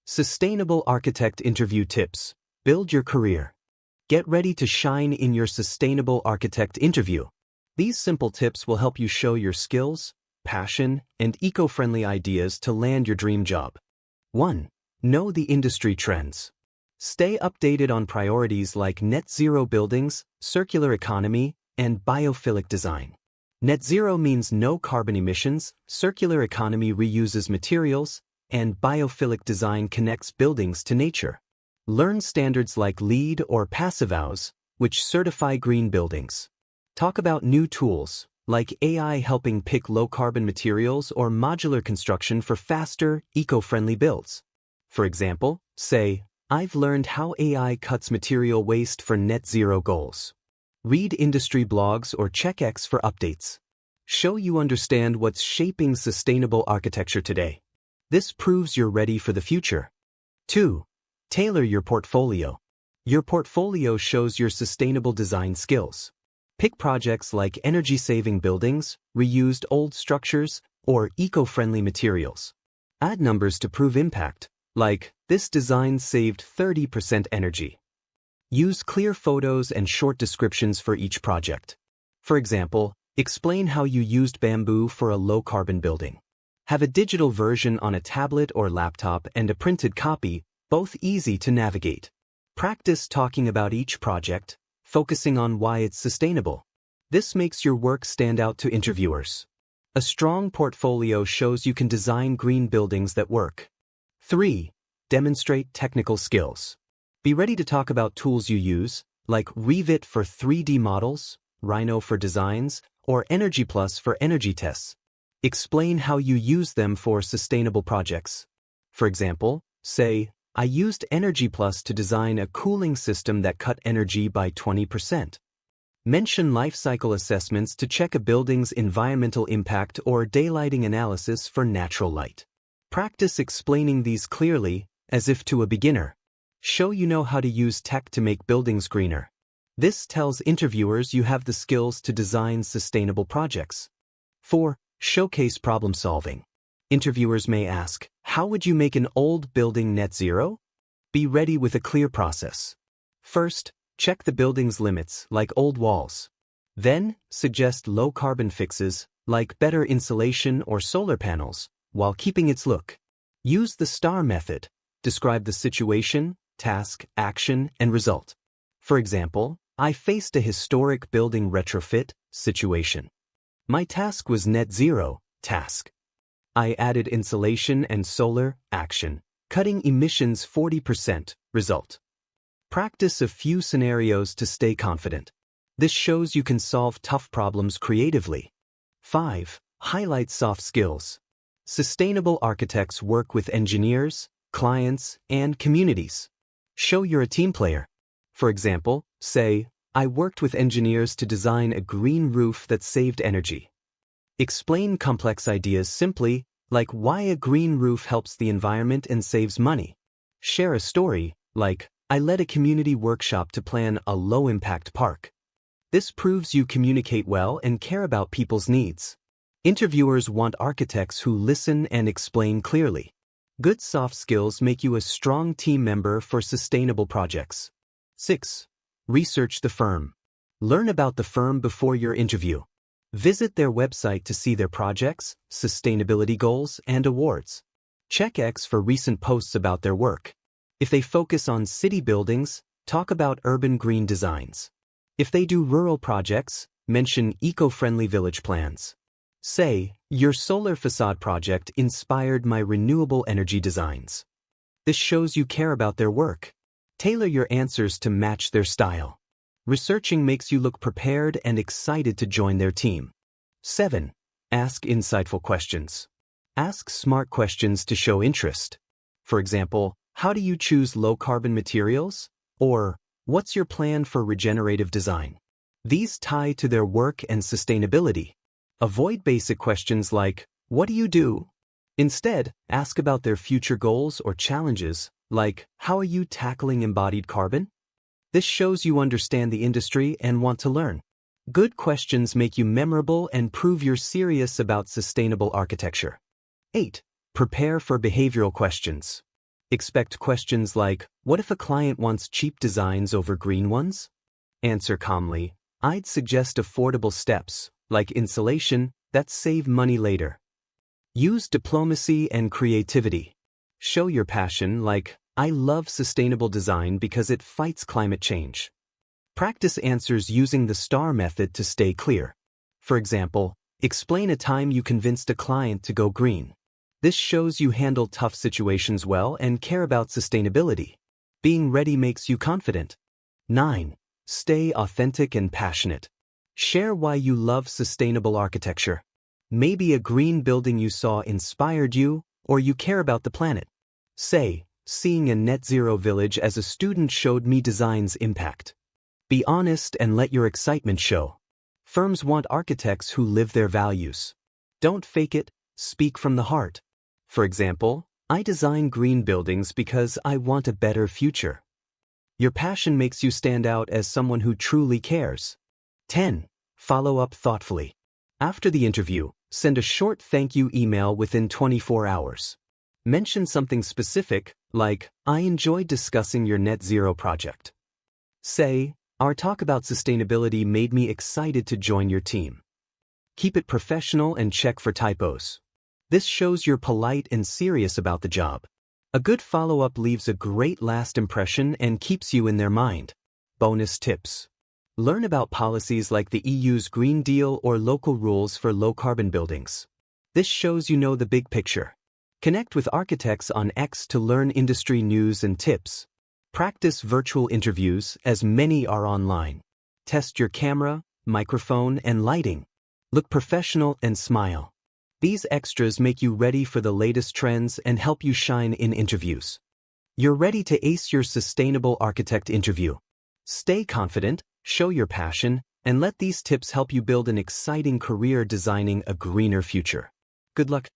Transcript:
Sustainable Architect Interview Tips. Build your career. Get ready to shine in your Sustainable Architect interview. These simple tips will help you show your skills, passion, and eco-friendly ideas to land your dream job. 1. Know the industry trends. Stay updated on priorities like net zero buildings, circular economy, and biophilic design. Net zero means no carbon emissions, circular economy reuses materials, and biophilic design connects buildings to nature. Learn standards like LEED or PassiveHouse, which certify green buildings. Talk about new tools, like AI helping pick low-carbon materials or modular construction for faster, eco-friendly builds. For example, say, I've learned how AI cuts material waste for net zero goals. Read industry blogs or check X for updates. Show you understand what's shaping sustainable architecture today. This proves you're ready for the future. 2. Tailor your portfolio. Your portfolio shows your sustainable design skills. Pick projects like energy-saving buildings, reused old structures, or eco-friendly materials. Add numbers to prove impact, like, this design saved 30% energy. Use clear photos and short descriptions for each project. For example, explain how you used bamboo for a low-carbon building. Have a digital version on a tablet or laptop and a printed copy, both easy to navigate. Practice talking about each project, focusing on why it's sustainable. This makes your work stand out to interviewers. A strong portfolio shows you can design green buildings that work. 3. Demonstrate technical skills. Be ready to talk about tools you use, like Revit for 3D models, Rhino for designs, or Energy Plus for energy tests. Explain how you use them for sustainable projects. For example, say, I used Energy Plus to design a cooling system that cut energy by 20%. Mention life cycle assessments to check a building's environmental impact or daylighting analysis for natural light. Practice explaining these clearly, as if to a beginner. Show you know how to use tech to make buildings greener. This tells interviewers you have the skills to design sustainable projects. 4. Showcase problem solving. Interviewers may ask, how would you make an old building net zero? Be ready with a clear process. First, check the building's limits, like old walls. Then, suggest low-carbon fixes, like better insulation or solar panels, while keeping its look. Use the STAR method. Describe the situation, task, action, and result. For example, I faced a historic building retrofit situation. My task was net zero, task. I added insulation and solar, action, cutting emissions 40%, result. Practice a few scenarios to stay confident. This shows you can solve tough problems creatively. 5. Highlight soft skills. Sustainable architects work with engineers, clients, and communities. Show you're a team player. For example, say, I worked with engineers to design a green roof that saved energy. Explain complex ideas simply, like why a green roof helps the environment and saves money. Share a story, like, I led a community workshop to plan a low-impact park. This proves you communicate well and care about people's needs. Interviewers want architects who listen and explain clearly. Good soft skills make you a strong team member for sustainable projects. 6. Research the firm. Learn about the firm before your interview. Visit their website to see their projects, sustainability goals, and awards. Check X for recent posts about their work. If they focus on city buildings, talk about urban green designs. If they do rural projects, mention eco-friendly village plans. Say, your solar facade project inspired my renewable energy designs. This shows you care about their work. Tailor your answers to match their style. Researching makes you look prepared and excited to join their team. 7. Ask insightful questions. Ask smart questions to show interest. For example, how do you choose low-carbon materials? Or, what's your plan for regenerative design? These tie to their work and sustainability. Avoid basic questions like, what do you do? Instead, ask about their future goals or challenges, like, how are you tackling embodied carbon? This shows you understand the industry and want to learn. Good questions make you memorable and prove you're serious about sustainable architecture. 8. Prepare for behavioral questions. Expect questions like, what if a client wants cheap designs over green ones? Answer calmly, I'd suggest affordable steps, like insulation, that save money later. Use diplomacy and creativity. Show your passion like, I love sustainable design because it fights climate change. Practice answers using the STAR method to stay clear. For example, explain a time you convinced a client to go green. This shows you handle tough situations well and care about sustainability. Being ready makes you confident. 9. Stay authentic and passionate. Share why you love sustainable architecture. Maybe a green building you saw inspired you, or you care about the planet. Say, seeing a net zero village as a student showed me design's impact. Be honest and let your excitement show. Firms want architects who live their values. Don't fake it, speak from the heart. For example, I design green buildings because I want a better future. Your passion makes you stand out as someone who truly cares. 10. Follow up thoughtfully. After the interview, send a short thank you email within 24 hours. Mention something specific, like, I enjoyed discussing your net zero project. Say, our talk about sustainability made me excited to join your team. Keep it professional and check for typos. This shows you're polite and serious about the job. A good follow-up leaves a great last impression and keeps you in their mind. Bonus tips. Learn about policies like the EU's Green Deal or local rules for low-carbon buildings. This shows you know the big picture. Connect with architects on X to learn industry news and tips. Practice virtual interviews, as many are online. Test your camera, microphone, and lighting. Look professional and smile. These extras make you ready for the latest trends and help you shine in interviews. You're ready to ace your sustainable architect interview. Stay confident, show your passion, and let these tips help you build an exciting career designing a greener future. Good luck.